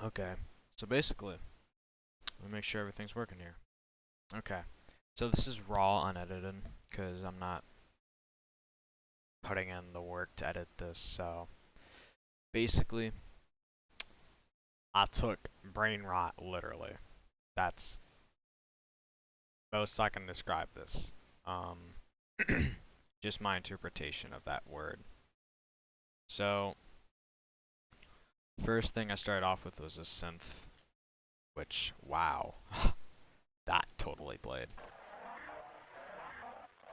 Okay, so basically, let me make sure everything's working here. Okay, so this is raw unedited, because I'm not putting in the work to edit this, so basically, I took Brainrot literally. That's most I can describe this. Um, just my interpretation of that word. So, first thing I started off with was a synth, which, wow, that totally played.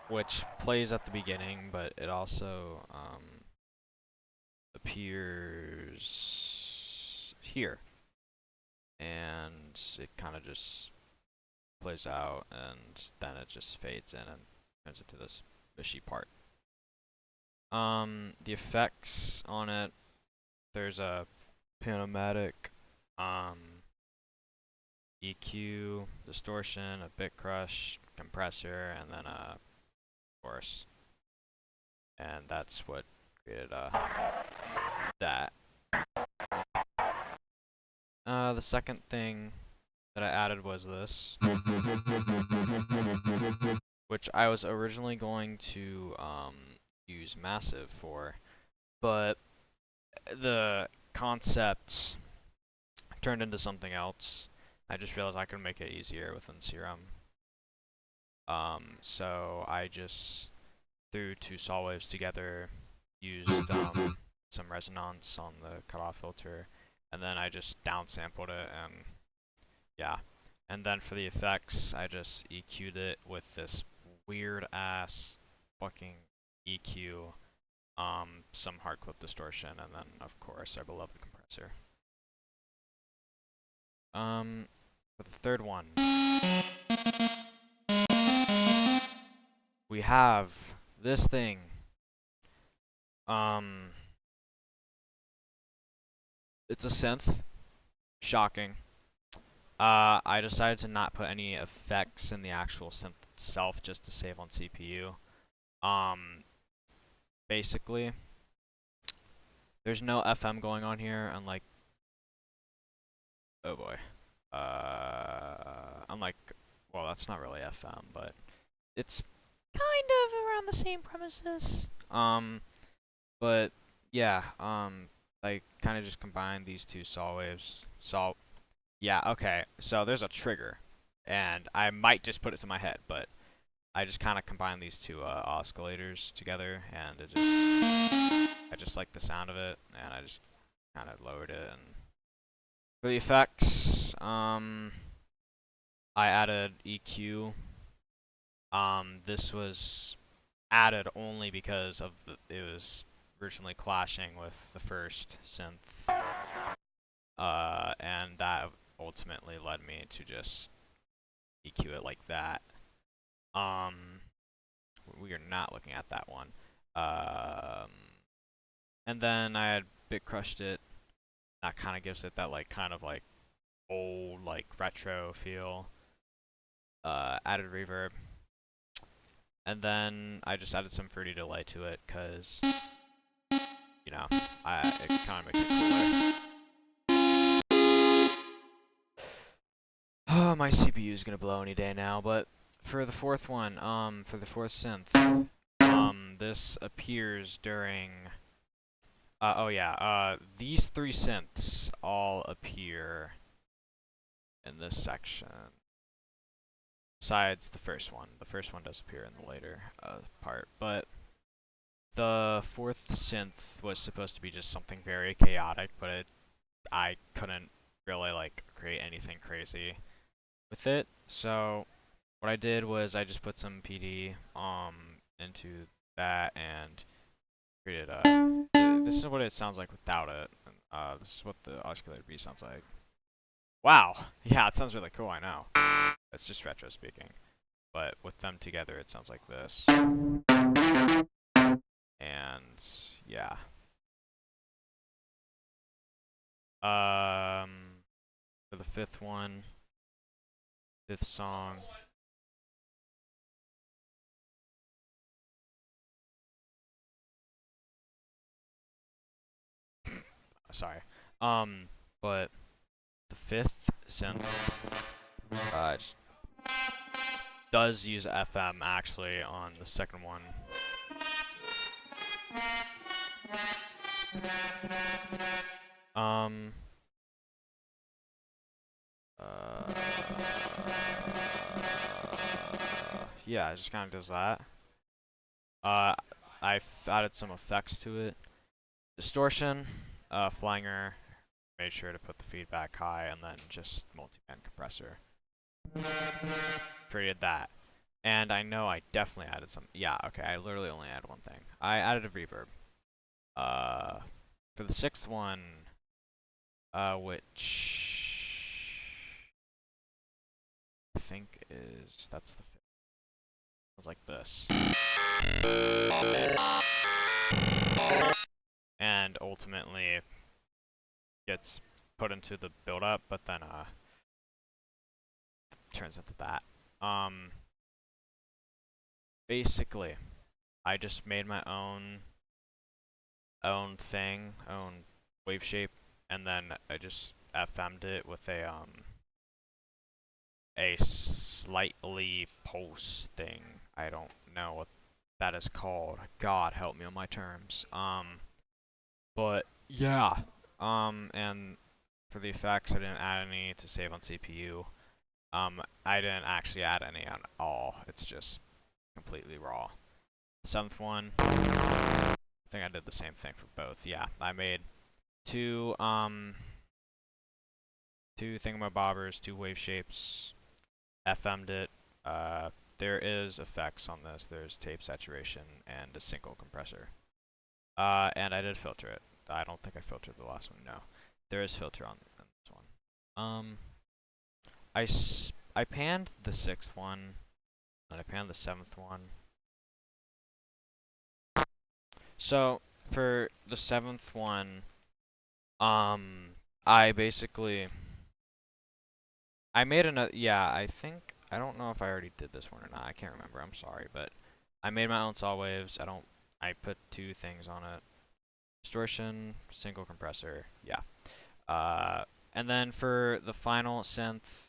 Which plays at the beginning, but it also appears here. And it kind of just plays out, and then it just fades in and turns into this fishy part. The effects on it, there's a Panomatic, EQ, distortion, a bit crush, compressor, and then a chorus. And that's what created that. The second thing that I added was this, which I was originally going to use Massive for, but the concept turned into something else. I just realized I could make it easier within Serum. So I just threw two saw waves together, used some resonance on the cutoff filter, and then I just downsampled it, and yeah. And then for the effects, I just EQ'd it with this weird ass fucking EQ, some hard clip distortion, and then of course our beloved compressor. For the third one, we have this thing. It's a synth. Shocking. I decided to not put any effects in the actual synth itself just to save on CPU. Basically, there's no FM going on here, unlike, oh boy, unlike, well, that's not really FM, but it's kind of around the same premises. But yeah, I kind of just combined these two saw waves. Yeah, okay. So there's a trigger, and I might just put it to my head, but I just kind of combined these two oscillators together, and I just like the sound of it, and I just kind of lowered it. And for the effects, I added EQ. This was added only because of it was originally clashing with the first synth, and that ultimately led me to just EQ it like that. We are not looking at that one. And then I had bit crushed it. That kind of gives it that kind of old retro feel. Added reverb, and then I just added some fruity delay to it because it kind of makes it cooler. Oh, my CPU is gonna blow any day now. But for the fourth one, for the fourth synth, this appears during. Oh yeah, these three synths all appear in this section. Besides the first one. The first one does appear in the later part, but the fourth synth was supposed to be just something very chaotic, but I couldn't really create anything crazy with it. So what I did was I just put some PD into that and created a. This is what it sounds like without it. This is what the oscillator B sounds like. Wow. Yeah, it sounds really cool. I know. It's just retro speaking, but with them together, it sounds like this. And yeah. For the fifth one, fifth song. Sorry. But The fifth synth does use FM actually on the second one. Yeah, it just kind of does that. I've added some effects to it. Distortion, flanger, made sure to put the feedback high, and then just multi-band compressor. Created that. And I know I definitely added some. Yeah, okay, I literally only added one thing. I added a reverb. For the sixth one, which I think that's the fifth. It was like this. And ultimately gets put into the build-up, but then turns into that. Basically, I just made my own thing, own wave shape, and then I just FM'd it with a slightly pulse thing. I don't know what that is called. God help me on my terms. But yeah. And for the effects, I didn't add any to save on CPU. I didn't actually add any at all. It's just completely raw. Seventh one, I think I did the same thing for both. Yeah, I made two thingamabobbers, two wave shapes, FM'd it. There is effects on this. There's tape saturation and a single compressor. And I did filter it. I don't think I filtered the last one. No, there is filter on this one. I panned the sixth one, and I panned the seventh one. So for the seventh one, I basically made another. Yeah, I don't know if I already did this one or not. I can't remember. I'm sorry, but I made my own saw waves. I put two things on it: distortion, single compressor. Yeah. And then for the final synth,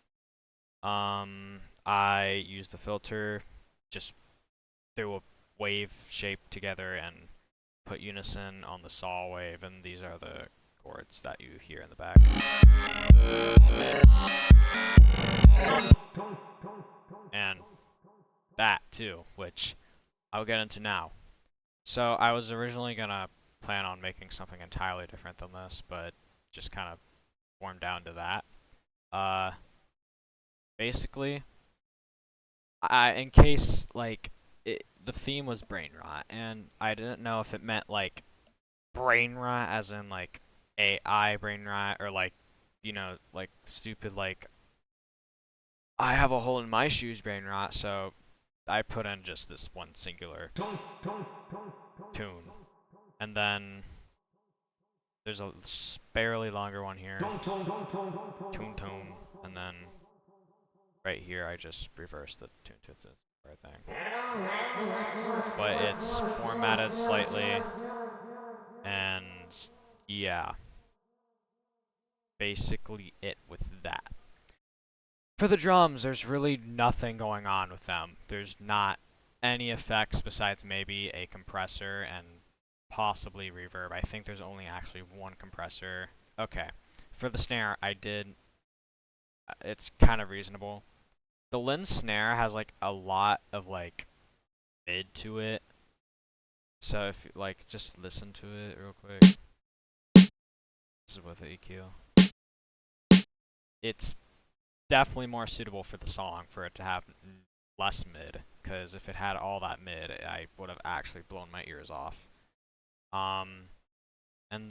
I used the filter, just threw a wave shape together and put unison on the saw wave, and these are the chords that you hear in the back. And that too, which I'll get into now. So I was originally gonna plan on making something entirely different than this, but just kind of warmed down to that. Basically, in case like the theme was Brainrot, and I didn't know if it meant like Brainrot as in like AI Brainrot, or like, like stupid like I have a hole in my shoes Brainrot. So I put in just this one singular tune, and then there's a barely longer one here, tune tone, and then right here I just reversed the tune to the right thing. But it's formatted slightly, and yeah, basically it with that. For the drums, there's really nothing going on with them. There's not any effects besides maybe a compressor and possibly reverb. I think there's only actually one compressor. Okay. For the snare, it's kind of reasonable. The Lynn snare has like a lot of like mid to it. So if like just listen to it real quick. This is with the EQ. It's definitely more suitable for the song for it to have less mid, because if it had all that mid, I would have actually blown my ears off. And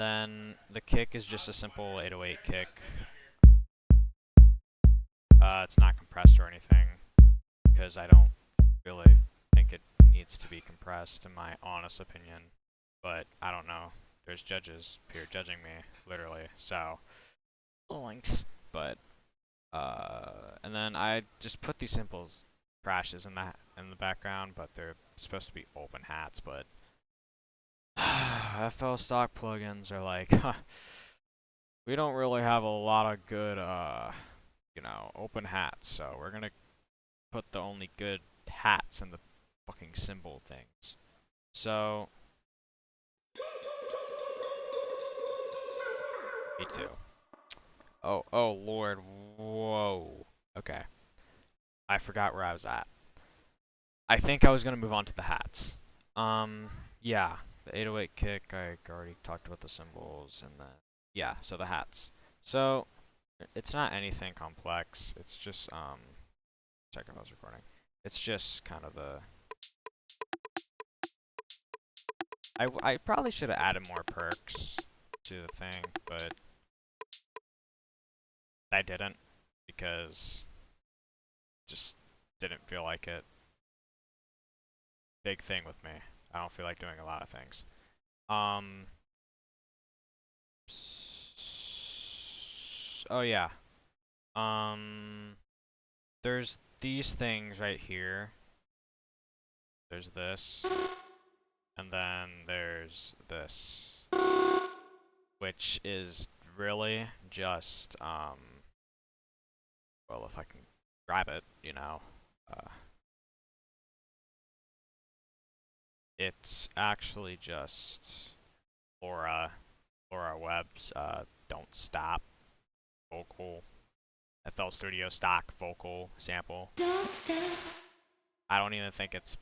then the kick is just a simple 808 kick. It's not compressed or anything, because I don't really think it needs to be compressed, in my honest opinion. But I don't know. There's judges here judging me, literally. So, links. But and then I just put these simples crashes in the background, but they're supposed to be open hats. But FL stock plugins are like we don't really have a lot of good, you know, open hats, so we're gonna put the only good hats in the fucking symbol things. So, me too. Oh lord, whoa. Okay, I forgot where I was at. I think I was gonna move on to the hats. Yeah, the 808 kick, I already talked about the symbols, and then, yeah, so the hats. So, it's not anything complex, it's just, check if I was recording. It's just kind of the... I probably should have added more perks to the thing, but I didn't, because just didn't feel like it. Big thing with me. I don't feel like doing a lot of things. Oh yeah. There's these things right here. There's this. And then there's this. Which is really just, well, if I can grab it, you know. It's actually just Laura Webb's, Don't Stop vocal. FL Studio stock vocal sample. I don't even think it's...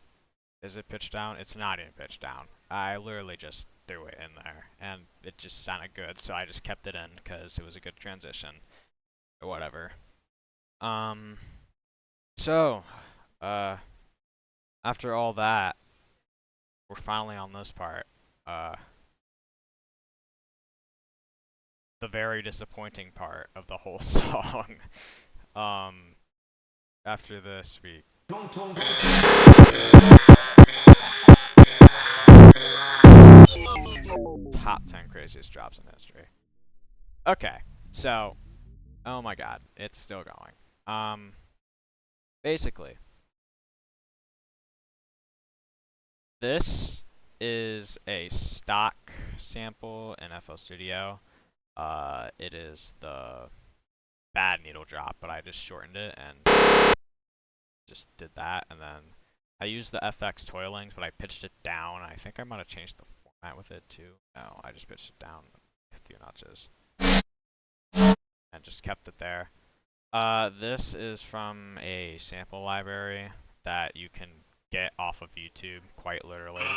Is it pitched down? It's not even pitched down. I literally just threw it in there, and it just sounded good, so I just kept it in because it was a good transition. Or whatever. So, after all that, we're finally on this part. The very disappointing part of the whole song. After this, we... Top 10 craziest drops in history. Okay, so, oh my god, it's still going. Basically, this is a stock sample in FL Studio. It is the bad needle drop, but I just shortened it and just did that, and then I used the FX toilings, but I pitched it down. I think I might have changed the format with it too. No, I just pitched it down a few notches and just kept it there. This is from a sample library that you can get off of YouTube, quite literally. And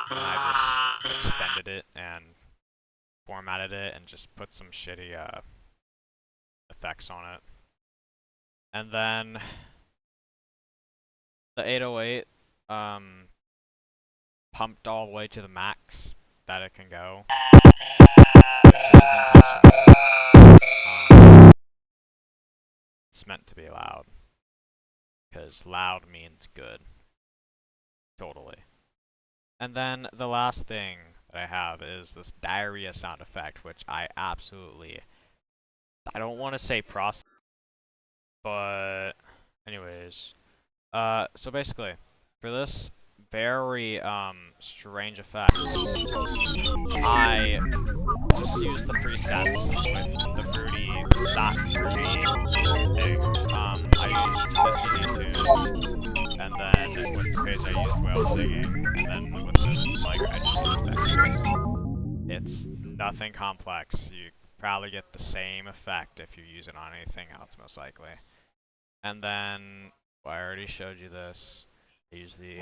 I just extended it and formatted it and just put some shitty effects on it. And then the 808 pumped all the way to the max that it can go, which is intentional. It's meant to be loud, because loud means good. Totally. And then the last thing that I have is this diarrhea sound effect, which I absolutely... I don't want to say but anyways. So basically, for this very, strange effect, I just used the presets with the fruity, stock fruity things. I used 50 tunes, and then with the phase I used whale singing, and then with the like I just used X-Twist. It's nothing complex. You probably get the same effect if you use it on anything else, most likely. And then, well, I already showed you this. I use the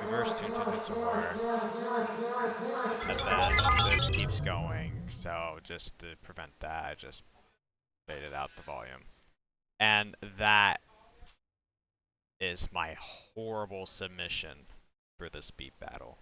reverse tune some more, and then this keeps going. So just to prevent that, I just faded out the volume. And that is my horrible submission for this beat battle.